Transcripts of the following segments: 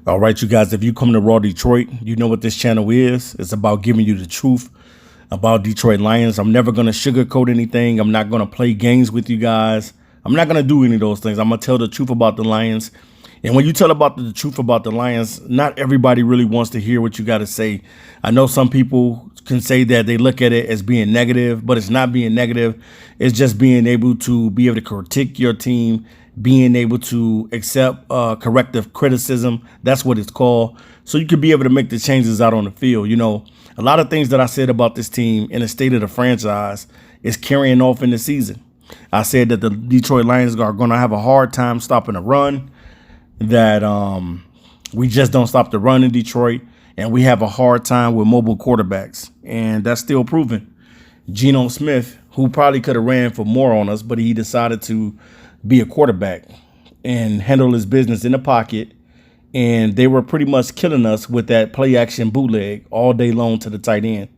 All right, you guys, if you come to Raw Detroit, you know what this channel is. It's about giving you the truth about Detroit Lions. I'm never going to sugarcoat anything. I'm not going to play games with you guys. I'm not going to do any of those things. I'm going to tell the truth about the Lions. And when you tell about the truth about the Lions, not everybody really wants to hear what you got to say. I know some people can say that they look at it as being negative, but it's not being negative. It's just being able to critique your team, being able to accept corrective criticism. That's what it's called. So you can be able to make the changes out on the field. You know, a lot of things that I said about this team and the state of the franchise is carrying off in the season. I said that the Detroit Lions are going to have a hard time stopping the run, that we just don't stop the run in Detroit, and we have a hard time with mobile quarterbacks. And that's still proven. Geno Smith, who probably could have ran for more on us, but he decided to be a quarterback and handle his business in the pocket. And they were pretty much killing us with that play action bootleg all day long to the tight end.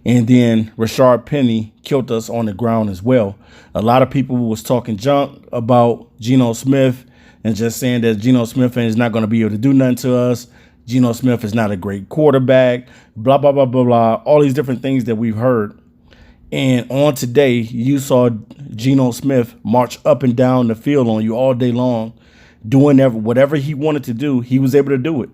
And then Rashard Penny killed us on the ground as well. A lot of people was talking junk about Geno Smith and just saying that Geno Smith is not going to be able to do nothing to us. Geno Smith is not a great quarterback, blah, blah, blah, blah, blah. All these different things that we've heard. And on today, you saw Geno Smith march up and down the field on you all day long, doing whatever he wanted to do. He was able to do it.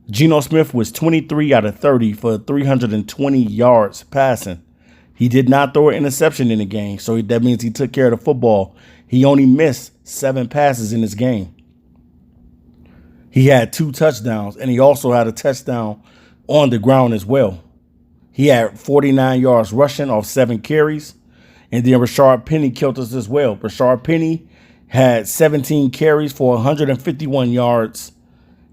Geno Smith was 23 out of 30 for 320 yards passing. He did not throw an interception in the game, so that means he took care of the football. He only missed 7 passes in this game. He had 2 touchdowns, and he also had a touchdown on the ground as well. He had 49 yards rushing off 7 carries. And then Rashard Penny killed us as well. Rashard Penny had 17 carries for 151 yards.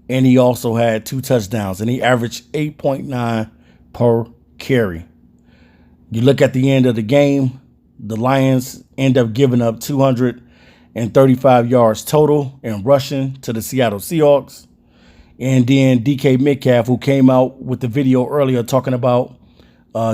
And he also had 2 touchdowns. And he averaged 8.9 per carry. You look at the end of the game, the Lions end up giving up 235 yards total in rushing to the Seattle Seahawks. And then DK Metcalf, who came out with the video earlier talking about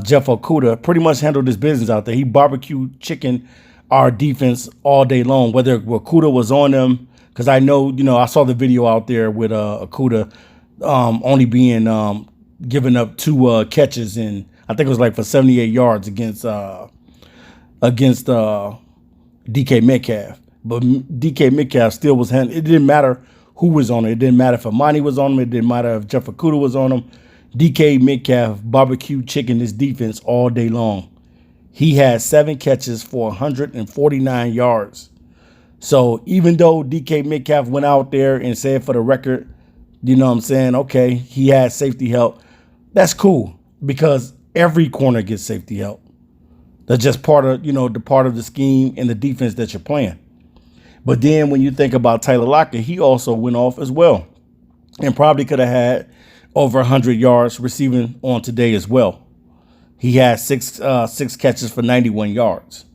Jeff Okudah, pretty much handled his business out there. He barbecued chicken our defense all day long, whether Okudah was on them. Because I know, I saw the video out there with Okudah only being giving up 2 catches, and I think it was like for 78 yards against DK Metcalf. But DK Metcalf still was handling. It didn't matter who was on it. It didn't matter if Amani was on him. It didn't matter if Jeff Okudah was on him. DK Metcalf barbecue chicken this defense all day long. He had 7 catches for 149 yards. So even though DK Metcalf went out there and said for the record, okay, he had safety help. That's cool because every corner gets safety help. That's just part of, the part of the scheme and the defense that you're playing. But then when you think about Tyler Lockett, he also went off as well and probably could have had over 100 yards receiving on today as well. He had six catches for 91 yards.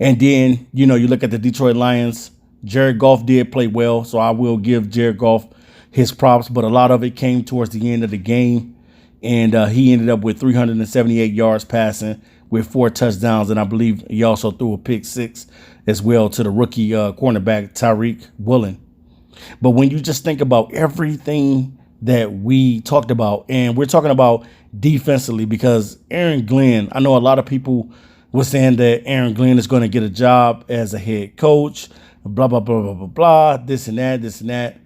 And then, you look at the Detroit Lions. Jared Goff did play well, so I will give Jared Goff his props. But a lot of it came towards the end of the game. And he ended up with 378 yards passing with 4 touchdowns. And I believe he also threw a pick 6 as well to the rookie cornerback, Tyreek Woolen. But when you just think about everything that we talked about, and we're talking about defensively, because Aaron Glenn, I know a lot of people were saying that Aaron Glenn is going to get a job as a head coach, blah, blah, blah, blah, blah, blah, this and that.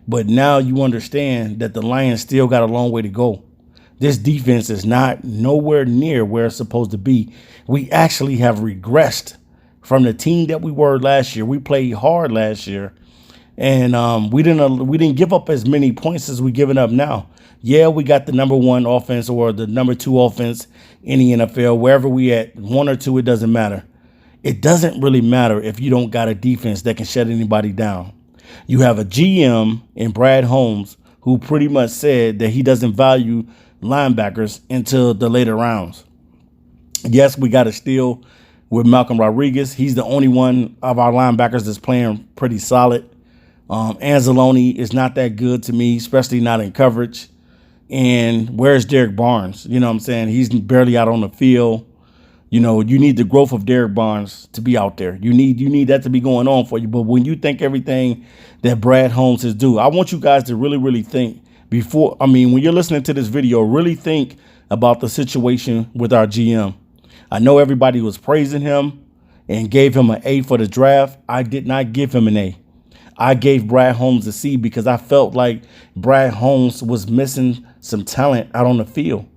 But now you understand that the Lions still got a long way to go. This defense is not nowhere near where it's supposed to be. We actually have regressed from the team that we were last year. We played hard last year. And we didn't give up as many points as we're giving up now. Yeah, we got the number 1 offense or the number 2 offense in the NFL. Wherever we at, 1 or 2, it doesn't matter. It doesn't really matter if you don't got a defense that can shut anybody down. You have a GM in Brad Holmes who pretty much said that he doesn't value linebackers until the later rounds. Yes, we got a steal with Malcolm Rodriguez. He's the only one of our linebackers that's playing pretty solid. Anzalone is not that good to me, especially not in coverage. And where's Derek Barnes? You know what I'm saying? He's barely out on the field. You know, you need the growth of Derek Barnes to be out there. You need that to be going on for you. But when you think everything that Brad Holmes is due, I want you guys to really think when you're listening to this video, really think about the situation with our GM. I know everybody was praising him and gave him an A for the draft. I did not give him an A. I gave Brad Holmes a C because I felt like Brad Holmes was missing some talent out on the field.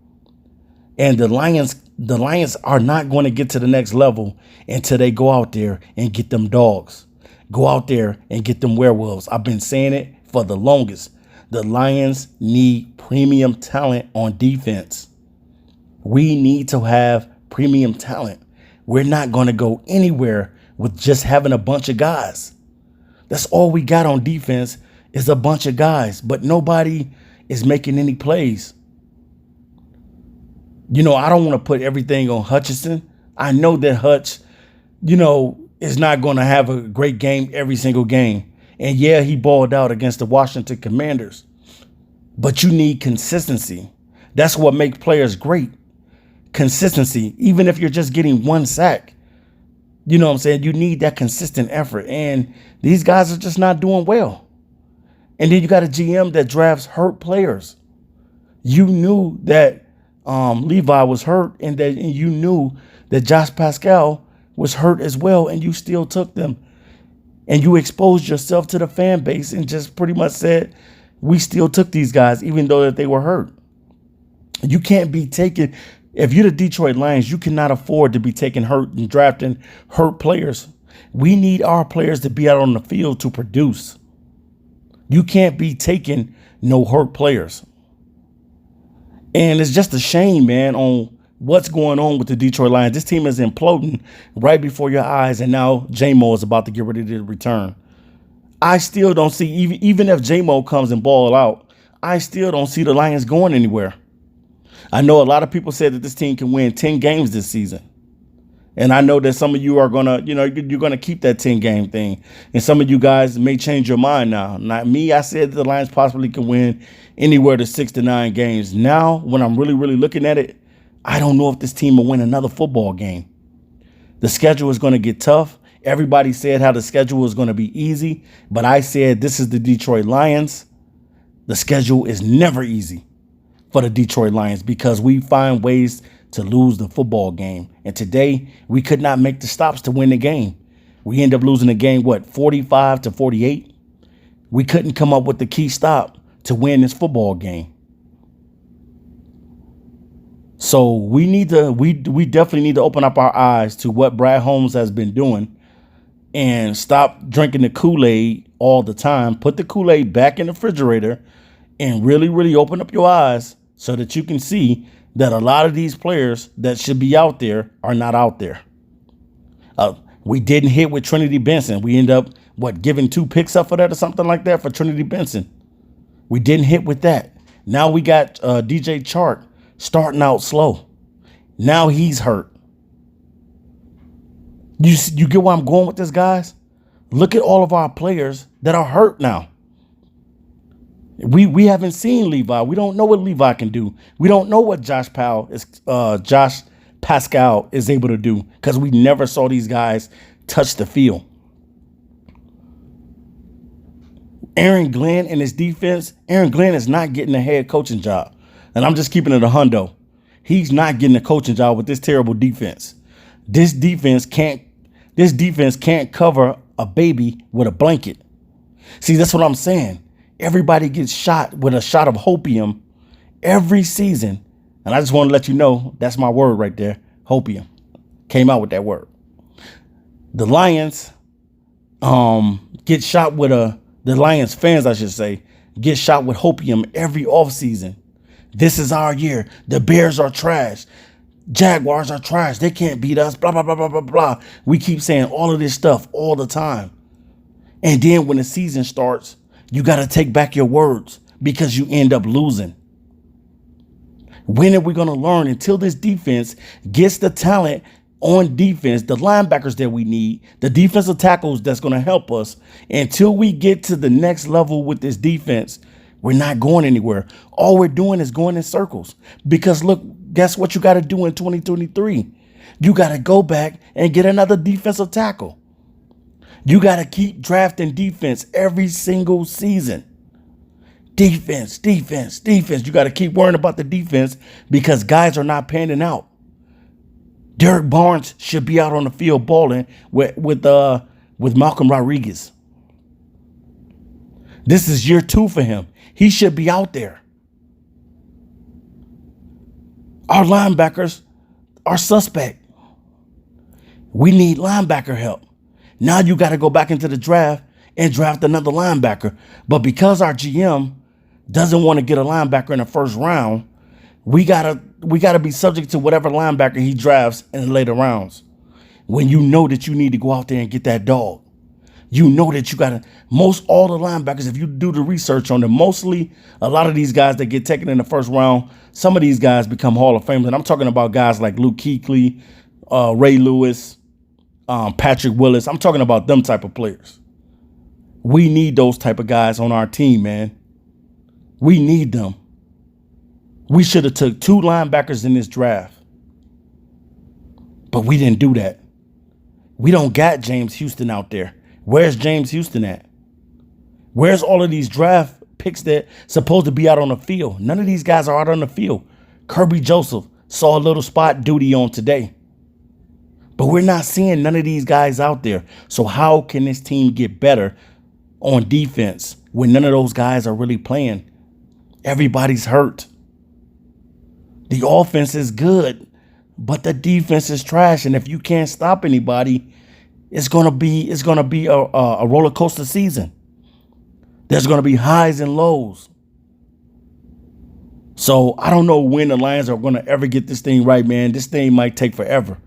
And the Lions are not going to get to the next level until they go out there and get them dogs. Go out there and get them werewolves. I've been saying it for the longest. The Lions need premium talent on defense. We need to have premium talent. We're not going to go anywhere with just having a bunch of guys. That's all we got on defense is a bunch of guys, but nobody is making any plays. You know, I don't want to put everything on Hutchinson. I know that Hutch, is not going to have a great game every single game. And yeah, he balled out against the Washington Commanders. But you need consistency. That's what makes players great. Consistency, even if you're just getting one sack. You know what I'm saying? You need that consistent effort. And these guys are just not doing well. And then you got a GM that drafts hurt players. You knew that Levi was hurt and you knew that Josh Pascal was hurt as well. And you still took them. And you exposed yourself to the fan base and just pretty much said, we still took these guys, even though that they were hurt. You can't be taking... If you're the Detroit Lions, you cannot afford to be taking hurt and drafting hurt players. We need our players to be out on the field to produce. You can't be taking no hurt players. And it's just a shame, man, on what's going on with the Detroit Lions. This team is imploding right before your eyes, and now J-Mo is about to get ready to return. I still don't see, even if J-Mo comes and ball out, I still don't see the Lions going anywhere. I know a lot of people said that this team can win 10 games this season. And I know that some of you are going to, you're going to keep that 10-game thing. And some of you guys may change your mind now. Not me. I said that the Lions possibly can win anywhere to 6 to 9 games. Now, when I'm really looking at it, I don't know if this team will win another football game. The schedule is going to get tough. Everybody said how the schedule is going to be easy. But I said this is the Detroit Lions. The schedule is never easy for the Detroit Lions because we find ways to lose the football game. And today, we could not make the stops to win the game. We end up losing the game, 45-48? We couldn't come up with the key stop to win this football game. So we definitely need to open up our eyes to what Brad Holmes has been doing and stop drinking the Kool-Aid all the time. Put the Kool-Aid back in the refrigerator and really open up your eyes so that you can see that a lot of these players that should be out there are not out there. We didn't hit with Trinity Benson. We end up, giving 2 picks up for that or something like that for Trinity Benson. We didn't hit with that. Now we got DJ Chark starting out slow. Now he's hurt. You get where I'm going with this, guys? Look at all of our players that are hurt now. We haven't seen Levi. We don't know what Levi can do. We don't know what Josh Pascal is able to do because we never saw these guys touch the field. Aaron Glenn and his defense, Aaron Glenn is not getting a head coaching job. And I'm just keeping it a hundo. He's not getting a coaching job with this terrible defense. This defense can't cover a baby with a blanket. See, that's what I'm saying. Everybody gets shot with a shot of hopium every season. And I just want to let you know, that's my word right there. Hopium. Came out with that word. The Lions get shot with the Lions fans, I should say, get shot with hopium every offseason. This is our year. The Bears are trash. Jaguars are trash. They can't beat us. Blah, blah, blah, blah, blah, blah. We keep saying all of this stuff all the time. And then when the season starts, you got to take back your words because you end up losing. When are we going to learn? Until this defense gets the talent on defense, the linebackers that we need, the defensive tackles that's going to help us, until we get to the next level with this defense, we're not going anywhere. All we're doing is going in circles. Because look, guess what you got to do in 2023? You got to go back and get another defensive tackle. You got to keep drafting defense every single season. Defense, defense, defense. You got to keep worrying about the defense because guys are not panning out. Derek Barnes should be out on the field balling with Malcolm Rodriguez. This is year 2 for him. He should be out there. Our linebackers are suspect. We need linebacker help. Now you got to go back into the draft and draft another linebacker. But because our GM doesn't want to get a linebacker in the first round, we gotta be subject to whatever linebacker he drafts in the later rounds. When you know that you need to go out there and get that dog. You know that you gotta, most all the linebackers, if you do the research on them, mostly a lot of these guys that get taken in the first round, some of these guys become Hall of Famers. And I'm talking about guys like Luke Kuechly, Ray Lewis, Patrick Willis. I'm talking about them type of players. We need those type of guys on our team, man. We need them. We should have took 2 linebackers in this draft. But we didn't do that. We don't got James Houston out there. Where's James Houston at? Where's all of these draft picks that supposed to be out on the field? None of these guys are out on the field. Kirby Joseph saw a little spot duty on today. But we're not seeing none of these guys out there. So how can this team get better on defense when none of those guys are really playing? Everybody's hurt. The offense is good, but the defense is trash. And if you can't stop anybody, it's gonna be a roller coaster season. There's gonna be highs and lows. So I don't know when the Lions are gonna ever get this thing right, man. This thing might take forever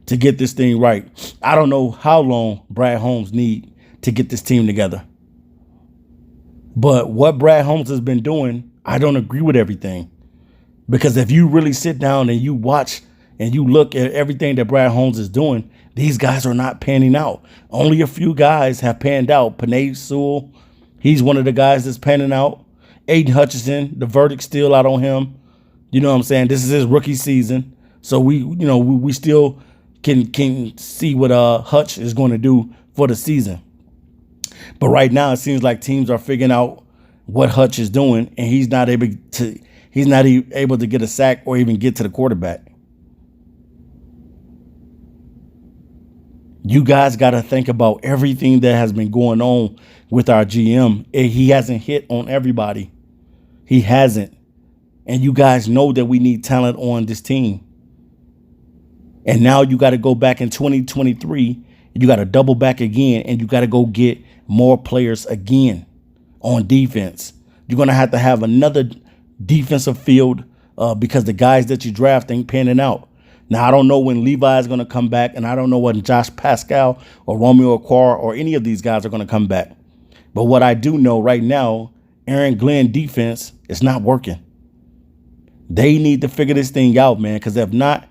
to get this thing right. I don't know how long Brad Holmes need to get this team together. But what Brad Holmes has been doing, I don't agree with everything. Because if you really sit down and you watch and you look at everything that Brad Holmes is doing, these guys are not panning out. Only a few guys have panned out. Panay Sewell, he's one of the guys that's panning out. Aiden Hutchinson, the verdict's still out on him. You know what I'm saying? This is his rookie season. So we still can see what Hutch is going to do for the season. But right now it seems like teams are figuring out what Hutch is doing, and he's not able to get a sack or even get to the quarterback. You guys got to think about everything that has been going on with our GM. He hasn't hit on everybody. He hasn't. And you guys know that we need talent on this team. And now you got to go back in 2023. You got to double back again, and you got to go get more players again on defense. You're going to have another defensive field because the guys that you draft ain't panning out. Now, I don't know when Levi is going to come back, and I don't know when Josh Pascal or Romeo Okwara or any of these guys are going to come back. But what I do know right now, Aaron Glenn defense is not working. They need to figure this thing out, man, because if not,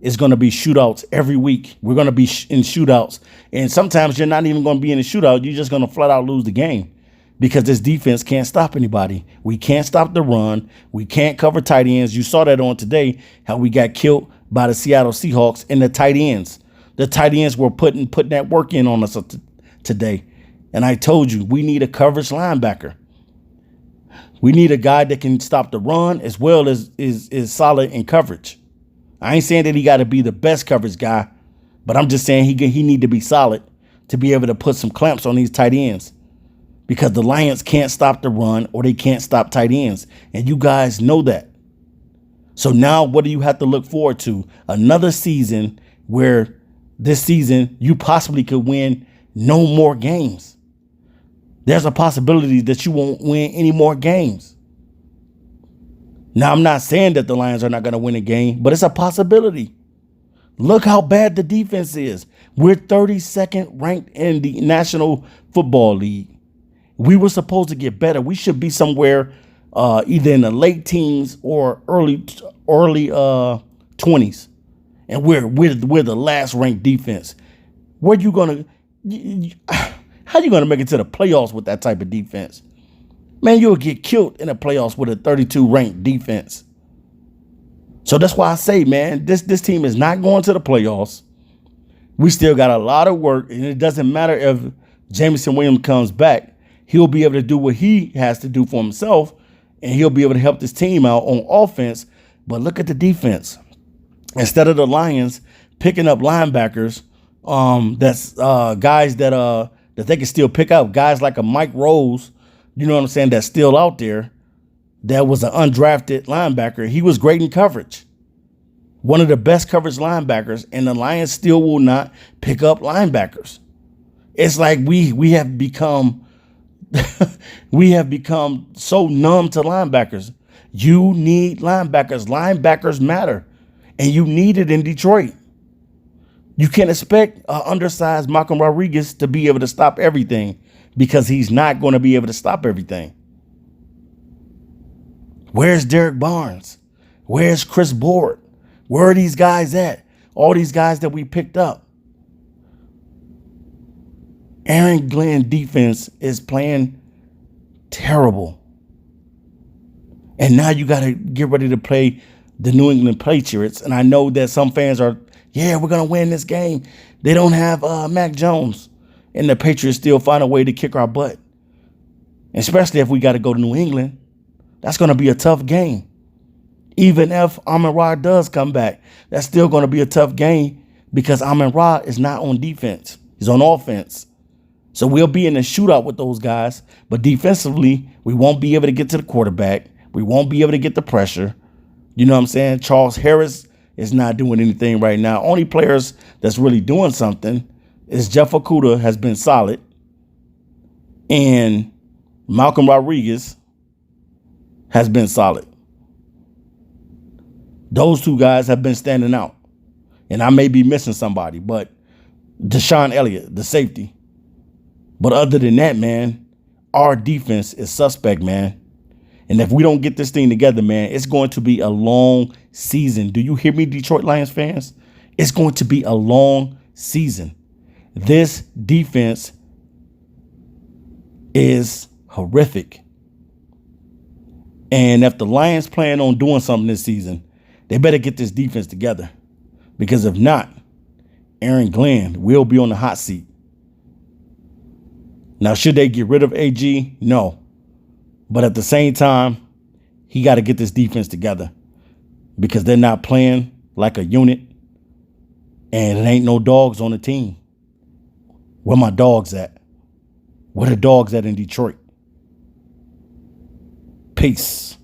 it's going to be shootouts every week. We're going to be in shootouts. And sometimes you're not even going to be in a shootout. You're just going to flat out lose the game because this defense can't stop anybody. We can't stop the run. We can't cover tight ends. You saw that on today, how we got killed by the Seattle Seahawks in the tight ends. The tight ends were putting that work in on us today. And I told you, we need a coverage linebacker. We need a guy that can stop the run as well as is solid in coverage. I ain't saying that he got to be the best coverage guy, but I'm just saying he need to be solid to be able to put some clamps on these tight ends because the Lions can't stop the run or they can't stop tight ends. And you guys know that. So now what do you have to look forward to? Another season where this season you possibly could win no more games. There's a possibility that you won't win any more games. Now, I'm not saying that the Lions are not going to win a game, but it's a possibility. Look how bad the defense is. We're 32nd ranked in the National Football League. We were supposed to get better. We should be somewhere either in the late teens or early 20s, and we're the last ranked defense. Where you gonna how you gonna make it to the playoffs with that type of defense? Man, you'll get killed in the playoffs with a 32 ranked defense. So that's why I say, man, this team is not going to the playoffs. We still got a lot of work, and it doesn't matter if Jameson Williams comes back. He'll be able to do what he has to do for himself, and he'll be able to help this team out on offense. But look at the defense. Instead of the Lions picking up linebackers, that's guys that they can still pick up, guys like a Mike Rose, you know what I'm saying, that's still out there. That was an undrafted linebacker. He was great in coverage. One of the best coverage linebackers, and the Lions still will not pick up linebackers. It's like we have become we have become so numb to linebackers. You need linebackers. Linebackers matter, and you need it in Detroit. You can't expect an undersized Malcolm Rodriguez to be able to stop everything, because he's not going to be able to stop everything. Where's Derek Barnes? Where's Chris Board? Where are these guys at? All these guys that we picked up. Aaron Glenn defense is playing terrible. And now you got to get ready to play the New England Patriots. And I know that some fans are, yeah, we're going to win this game. They don't have Mac Jones. And the Patriots still find a way to kick our butt. Especially if we got to go to New England. That's going to be a tough game. Even if Amon-Ra does come back, that's still going to be a tough game, because Amon-Ra is not on defense. He's on offense. So we'll be in a shootout with those guys. But defensively, we won't be able to get to the quarterback. We won't be able to get the pressure. You know what I'm saying? Charles Harris is not doing anything right now. Only players that's really doing something is Jeff Okudah has been solid. And Malcolm Rodriguez has been solid. Those two guys have been standing out. And I may be missing somebody, but Deshaun Elliott, the safety. But other than that, man, our defense is suspect, man. And if we don't get this thing together, man, it's going to be a long season. Do you hear me, Detroit Lions fans? It's going to be a long season. This defense is horrific. And if the Lions plan on doing something this season, they better get this defense together. Because if not, Aaron Glenn will be on the hot seat. Now, should they get rid of AG? No. But at the same time, he got to get this defense together, because they're not playing like a unit, and it ain't no dogs on the team. Where my dogs at? Where the dogs at in Detroit? Peace.